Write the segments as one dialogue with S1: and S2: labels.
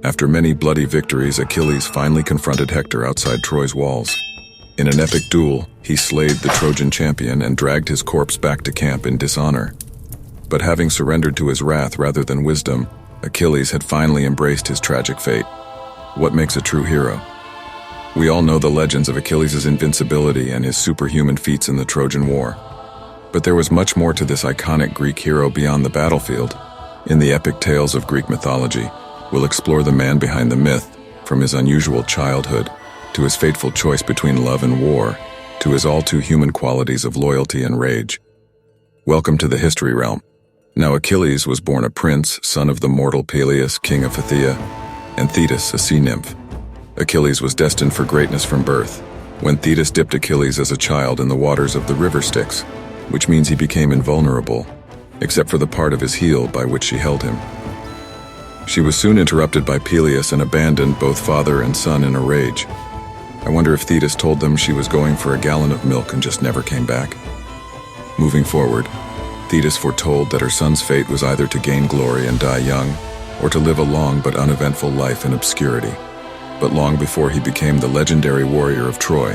S1: After many bloody victories, Achilles finally confronted Hector outside Troy's walls. In an epic duel, he slayed the Trojan champion and dragged his corpse back to camp in dishonor. But having surrendered to his wrath rather than wisdom, Achilles had finally embraced his tragic fate. What makes a true hero? We all know the legends of Achilles' invincibility and his superhuman feats in the Trojan War. But there was much more to this iconic Greek hero beyond the battlefield. In the epic tales of Greek mythology, we'll explore the man behind the myth, from his unusual childhood, to his fateful choice between love and war, to his all-too-human qualities of loyalty and rage. Welcome to the History Realm. Now Achilles was born a prince, son of the mortal Peleus, king of Phthia, and Thetis, a sea nymph. Achilles was destined for greatness from birth, when Thetis dipped Achilles as a child in the waters of the river Styx, which means he became invulnerable, except for the part of his heel by which she held him. She was soon interrupted by Peleus and abandoned both father and son in a rage. I wonder if Thetis told them she was going for a gallon of milk and just never came back. Moving forward, Thetis foretold that her son's fate was either to gain glory and die young, or to live a long but uneventful life in obscurity. But long before he became the legendary warrior of Troy,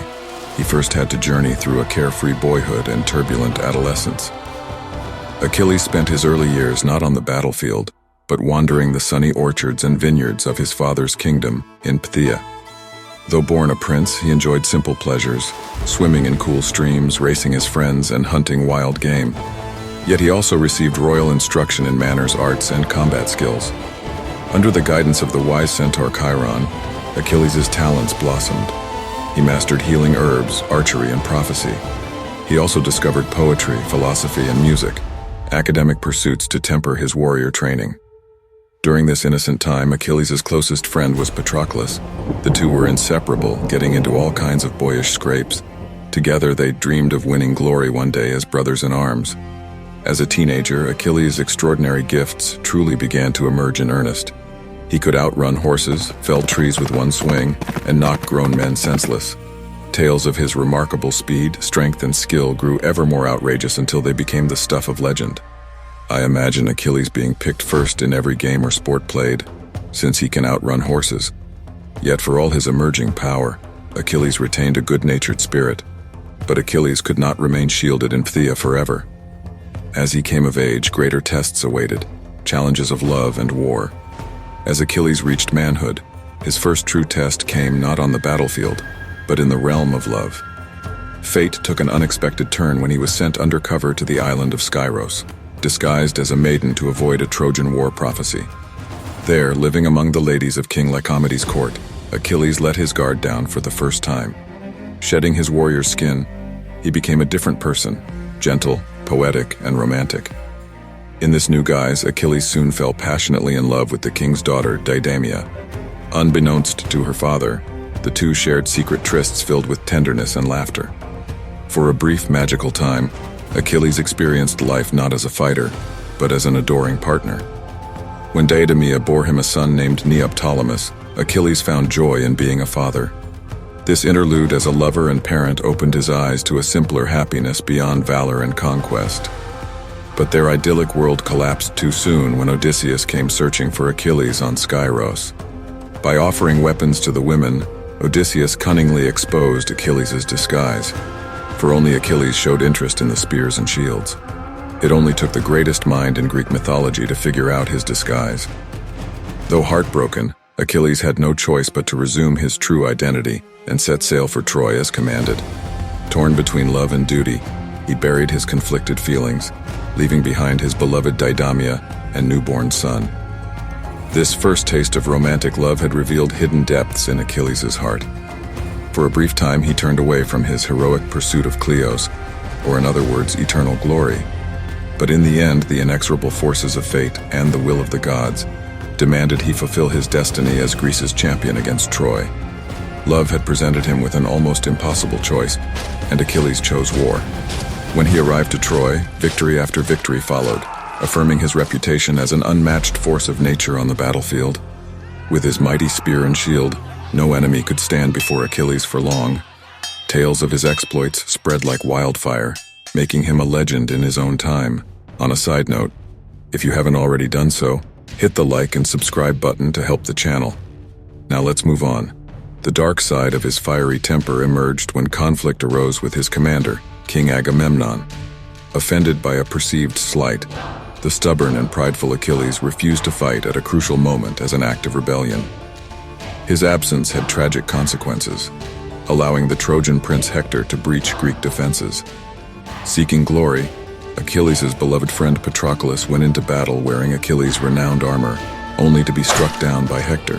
S1: he first had to journey through a carefree boyhood and turbulent adolescence. Achilles spent his early years not on the battlefield, but wandering the sunny orchards and vineyards of his father's kingdom in Phthia. Though born a prince, he enjoyed simple pleasures, swimming in cool streams, racing his friends, and hunting wild game. Yet he also received royal instruction in manners, arts, and combat skills. Under the guidance of the wise centaur Chiron, Achilles' talents blossomed. He mastered healing herbs, archery, and prophecy. He also discovered poetry, philosophy, and music, academic pursuits to temper his warrior training. During this innocent time, Achilles' closest friend was Patroclus. The two were inseparable, getting into all kinds of boyish scrapes. Together, they dreamed of winning glory one day as brothers in arms. As a teenager, Achilles' extraordinary gifts truly began to emerge in earnest. He could outrun horses, fell trees with one swing, and knock grown men senseless. Tales of his remarkable speed, strength, and skill grew ever more outrageous until they became the stuff of legend. I imagine Achilles being picked first in every game or sport played, since he can outrun horses. Yet for all his emerging power, Achilles retained a good-natured spirit. But Achilles could not remain shielded in Phthia forever. As he came of age, greater tests awaited, challenges of love and war. As Achilles reached manhood, his first true test came not on the battlefield, but in the realm of love. Fate took an unexpected turn when he was sent undercover to the island of Skyros, disguised as a maiden to avoid a Trojan war prophecy. There, living among the ladies of King Lycomedes' court, Achilles let his guard down for the first time. Shedding his warrior's skin, he became a different person, gentle, poetic, and romantic. In this new guise, Achilles soon fell passionately in love with the king's daughter, Didamia. Unbeknownst to her father, the two shared secret trysts filled with tenderness and laughter. For a brief magical time, Achilles experienced life not as a fighter, but as an adoring partner. When Didamia bore him a son named Neoptolemus, Achilles found joy in being a father. This interlude as a lover and parent opened his eyes to a simpler happiness beyond valor and conquest. But their idyllic world collapsed too soon when Odysseus came searching for Achilles on Skyros. By offering weapons to the women, Odysseus cunningly exposed Achilles' disguise, for only Achilles showed interest in the spears and shields. It only took the greatest mind in Greek mythology to figure out his disguise. Though heartbroken, Achilles had no choice but to resume his true identity and set sail for Troy as commanded. Torn between love and duty, he buried his conflicted feelings, leaving behind his beloved Didamia and newborn son. This first taste of romantic love had revealed hidden depths in Achilles' heart. For a brief time, he turned away from his heroic pursuit of Kleos, or in other words, eternal glory. But in the end, the inexorable forces of fate and the will of the gods demanded he fulfill his destiny as Greece's champion against Troy. Love had presented him with an almost impossible choice, and Achilles chose war. When he arrived to Troy, victory after victory followed, affirming his reputation as an unmatched force of nature on the battlefield. With his mighty spear and shield, no enemy could stand before Achilles for long. Tales of his exploits spread like wildfire, making him a legend in his own time. On a side note, if you haven't already done so, Hit the like and subscribe button to help the channel. Now let's move on. The dark side of his fiery temper emerged when conflict arose with his commander, King Agamemnon. Offended by a perceived slight, the stubborn and prideful Achilles refused to fight at a crucial moment as an act of rebellion. His absence had tragic consequences, allowing the Trojan prince Hector to breach Greek defenses. Seeking glory, Achilles' beloved friend Patroclus went into battle wearing Achilles' renowned armor, only to be struck down by Hector.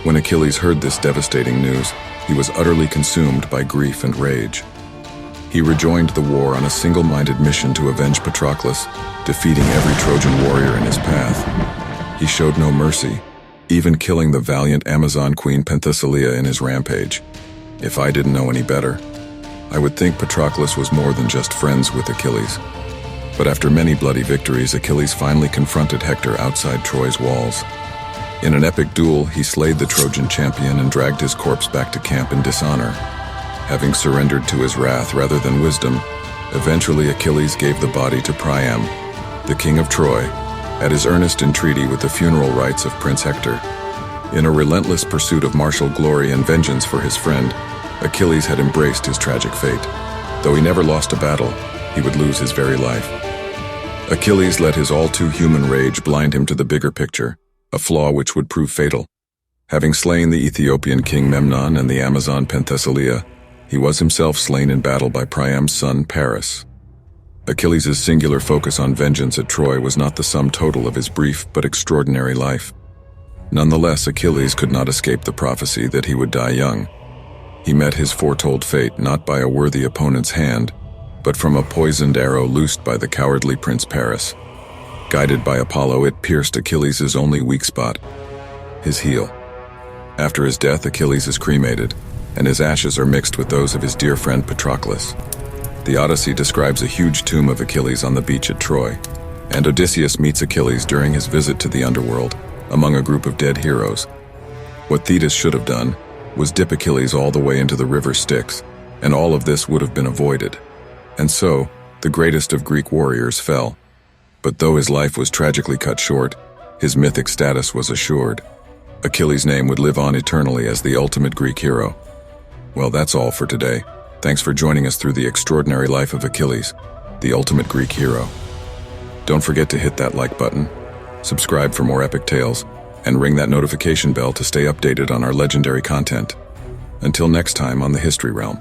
S1: When Achilles heard this devastating news, he was utterly consumed by grief and rage. He rejoined the war on a single-minded mission to avenge Patroclus, defeating every Trojan warrior in his path. He showed no mercy, even killing the valiant Amazon queen Penthesilea in his rampage. If I didn't know any better, I would think Patroclus was more than just friends with Achilles. But after many bloody victories, Achilles finally confronted Hector outside Troy's walls. In an epic duel, he slayed the Trojan champion and dragged his corpse back to camp in dishonor. Having surrendered to his wrath rather than wisdom, eventually Achilles gave the body to Priam, the king of Troy, at his earnest entreaty with the funeral rites of Prince Hector. In a relentless pursuit of martial glory and vengeance for his friend, Achilles had embraced his tragic fate. Though he never lost a battle, he would lose his very life. Achilles let his all-too-human rage blind him to the bigger picture, a flaw which would prove fatal. Having slain the Ethiopian king Memnon and the Amazon Penthesilea, he was himself slain in battle by Priam's son Paris. Achilles' singular focus on vengeance at Troy was not the sum total of his brief but extraordinary life. Nonetheless, Achilles could not escape the prophecy that he would die young. He met his foretold fate not by a worthy opponent's hand, but from a poisoned arrow loosed by the cowardly Prince Paris. Guided by Apollo, it pierced Achilles' only weak spot, his heel. After his death, Achilles is cremated, and his ashes are mixed with those of his dear friend Patroclus. The Odyssey describes a huge tomb of Achilles on the beach at Troy, and Odysseus meets Achilles during his visit to the underworld, among a group of dead heroes. What Thetis should have done was dip Achilles all the way into the river Styx, and all of this would have been avoided. And so, the greatest of Greek warriors fell. But though his life was tragically cut short, his mythic status was assured. Achilles' name would live on eternally as the ultimate Greek hero. Well, that's all for today. Thanks for joining us through the extraordinary life of Achilles, the ultimate Greek hero. Don't forget to hit that like button, subscribe for more epic tales, and ring that notification bell to stay updated on our legendary content. Until next time on the History Realm.